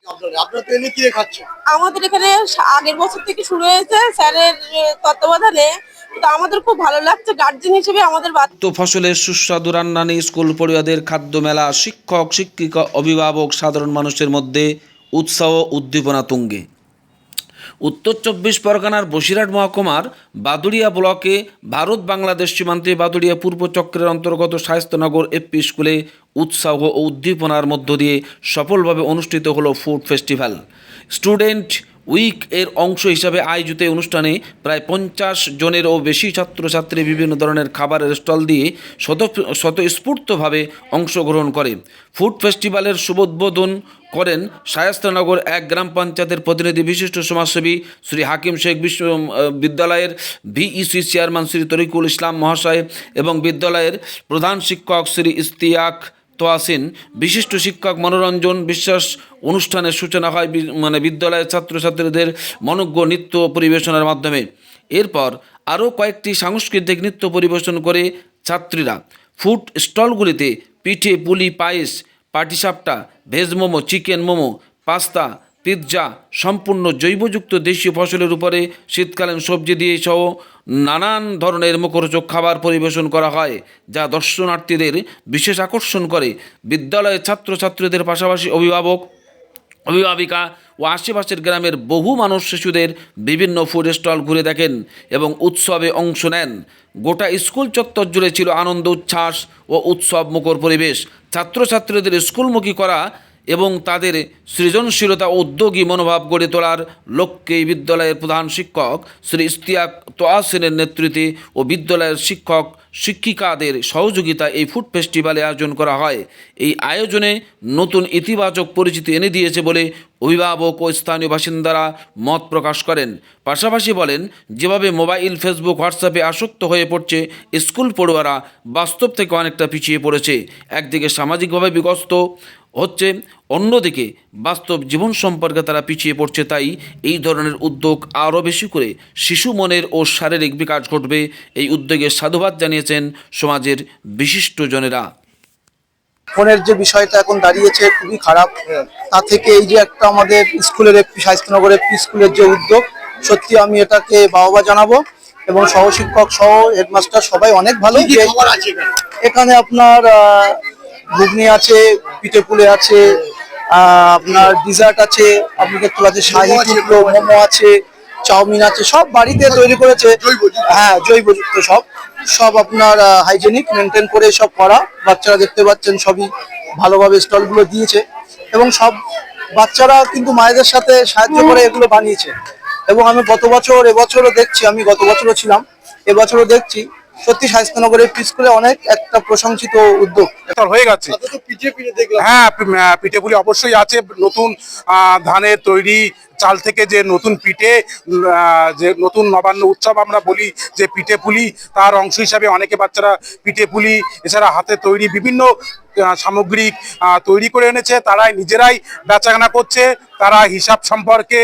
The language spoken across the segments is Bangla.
আপনারা তো এনে কি খাচ্ছেন? আমাদের এখানে আগের বছর থেকে শুরু হয়েছে স্যারের তত্ত্বাবধানে। তো আমাদের খুব ভালো লাগছে গার্জেন হিসেবে আমাদের তো ফসলের সুস্বাদু রান্নানি স্কুল পড়ুয়াদের খাদ্য মেলা, শিক্ষক শিক্ষিকা অভিভাবক সাধারণ মানুষের মধ্যে উৎসাহ উদ্দীপনা তুঙ্গে। উত্তর চব্বিশ পরগনার বসিরহাট মহকুমার বাদুড়িয়া ব্লকে ভারত বাংলাদেশ সীমান্তে বাদুড়িয়া পূর্ব চক্রের অন্তর্গত শায়েস্তানগর এপি স্কুলে উৎসাহ ও উদ্দীপনার মধ্য দিয়ে সফলভাবে অনুষ্ঠিত হলো ফুড ফেস্টিভ্যাল। স্টুডেন্ট উইক এর অংশ হিসাবে আয়োজিত অনুষ্ঠানে প্রায় 50 জনেরও বেশি ছাত্রছাত্রী বিভিন্ন ধরনের খাবারের স্টল দিয়ে স্বতঃস্ফূর্তভাবে অংশগ্রহণ করে। ফুড ফেস্টিভ্যালের শুভোদ্বোধন করেন শায়েস্তানগর এক গ্রাম পঞ্চায়েতের প্রতিনিধি বিশিষ্ট সমাজসেবী শ্রী হাকিম শেখ বিদ্যালয়ের ভিইসি চেয়ারম্যান শ্রী তরিকুল ইসলাম মহাশয় এবং বিদ্যালয়ের প্রধান শিক্ষক শ্রী ইস্তিয়াক তোয়াসিন। বিশিষ্ট শিক্ষক মনোরঞ্জন বিশ্বাস। অনুষ্ঠানের সূচনা হয় বিদ্যালয়ের ছাত্রছাত্রীদের মনোজ্ঞ নৃত্য পরিবেশনের মাধ্যমে। এরপর আরও কয়েকটি সাংস্কৃতিক নৃত্য পরিবেশন করে ছাত্রীরা। ফুড স্টলগুলিতে পিঠে পুলি পায়েস, পাটিসাপটা, veg momo, chicken momo, pasta, pizza, সম্পূর্ণ জৈবযুক্ত দেশীয় ফসলের উপরে শীতকালীন সবজি দিয়ে সহ নানান ধরনের মুখরোচক খাবার পরিবেশন করা হয়, যা দর্শনার্থীদের বিশেষ আকর্ষণ করে। বিদ্যালয়ের ছাত্রছাত্রীদের পাশাপাশি অভিভাবিকা ও আশেপাশের গ্রামের বহু মানুষ শিশুদের বিভিন্ন ফুড স্টল ঘুরে দেখেন এবং উৎসবে অংশ নেন। গোটা স্কুল চত্বর জুড়ে ছিল আনন্দ, উচ্ছ্বাস ও উৎসব মুখর পরিবেশ। ছাত্রছাত্রীদের স্কুলমুখী করা এবং তাদের সৃজনশীলতা ও উদ্যোগী মনোভাব গড়ে তোলার লক্ষ্যে বিদ্যালয়ের প্রধান শিক্ষক শ্রী ইস্তিয়াক তোয়াসিনের নেতৃত্বে ও বিদ্যালয়ের শিক্ষক শিক্ষিকাদের সহযোগিতা এই ফুড ফেস্টিভ্যালে আয়োজন করা হয়। এই আয়োজনে নতুন ইতিবাচক পরিচিতি এনে দিয়েছে বলে অভিভাবক ও স্থানীয় বাসিন্দারা মত প্রকাশ করেন। পাশাপাশি বলেন, যেভাবে মোবাইল, ফেসবুক, হোয়াটসঅ্যাপে আসক্ত হয়ে পড়ছে স্কুল পড়ুয়ারা, বাস্তব থেকে অনেকটা পিছিয়ে পড়েছে। একদিকে সামাজিকভাবে বিগস্ত হচ্ছে, অন্যদিকে বাস্তব জীবন সম্পর্কে তারা পিছিয়ে পড়ছে। তাই এই ধরনের উদ্যোগ আরও বেশি করে শিশু মনের ও শারীরিক বিকাশ ঘটবে। এই উদ্যোগে সাধুবাদ জানিয়েছেন সমাজের বিশিষ্টজনেরা। ফোনের যে বিষয়টা এখন দাঁড়িয়েছে খুবই খারাপ, তা থেকে এই যে একটা আমাদের স্কুলের শায়েস্তানগর এপি স্কুলের যে উদ্যোগ, সত্যি আমি এটাকে বাহবা জানাবো এবং সহশিক্ষক সহ হেডমাস্টার সবাই অনেক ভালো। এখানে আপনার ঘুগনি আছে, পিঠে পুলি আছে, আপনার ডিজার্ট আছে, আপনি দেখতে পাচ্ছেন শাহী টুকরো, মোমো আছে, চাউমিন আছে, সব বাড়িতে তৈরি করেছে। হ্যাঁ, জৈবযুক্ত সব সব আপনার হাইজেনিক মেনটেন করে সব করা। বাচ্চারা দেখতে পাচ্ছেন সবই ভালোভাবে স্টলগুলো দিয়েছে এবং সব বাচ্চারা কিন্তু মায়েদের সাথে সাহায্য করে এগুলো বানিয়েছে। এবং আমি গত বছর, এবছরও দেখছি, আমি গত বছরও ছিলাম, এবছরও দেখছি, সত্যি শায়েস্তানগরের স্কুলে অনেক একটা প্রশংসিত উদ্যোগ হয়ে গেছে। হ্যাঁ, পিঠে পুলি অবশ্যই আছে। নতুন ধানের তৈরি চাল থেকে যে নতুন পিঠে, যে নতুন নবান্ন উৎসব আমরা বলি যে পিঠে পুলি, তার অংশ হিসাবে অনেকে বাচ্চারা পিঠে পুলি এছাড়া হাতে তৈরি বিভিন্ন সামগ্রিক তৈরি করে এনেছে। তারাই নিজেরাই বেচাকেনা করছে, তারা হিসাব সম্পর্কে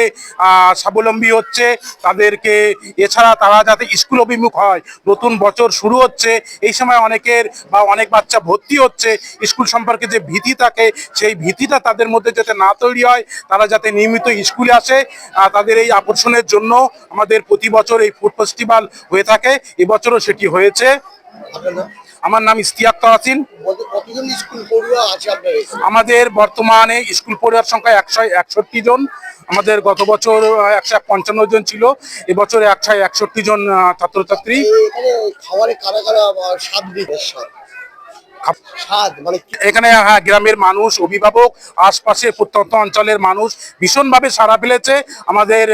স্বাবলম্বী হচ্ছে তাদেরকে। এছাড়া তারা যাতে স্কুল অভিমুখ হয়, নতুন বছর শুরু হচ্ছে, এই সময় অনেকের বা অনেক বাচ্চা ভর্তি হচ্ছে, স্কুল সম্পর্কে যে ভীতি থাকে সেই ভীতিটা তাদের মধ্যে যাতে না তৈরি হয়, তারা যাতে নিয়মিত স্কুলে আসে। তাদের এই আকর্ষণের জন্য আমাদের প্রতি বছর এই ফুড ফেস্টিভ্যাল হয়ে থাকে, এবছরও সেটি হয়েছে। আমার নাম ইস্তিয়াক তোয়াসিন। আমাদের বর্তমানে স্কুল পড়ুয়ার সংখ্যা 161 জন। আমাদের গত বছর 155 জন ছিল, এবছর 161 জন ছাত্রছাত্রী। এখানে গ্রামের মানুষ, অভিভাবক, আশপাশে প্রত্যন্ত অঞ্চলের মানুষ ভীষণভাবে সাড়া ফেলেছে। আমাদের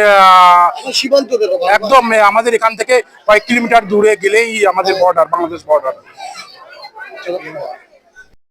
একদম আমাদের এখান থেকে কয়েক কিলোমিটার দূরে গেলেই আমাদের বর্ডার, বাংলাদেশ বর্ডার।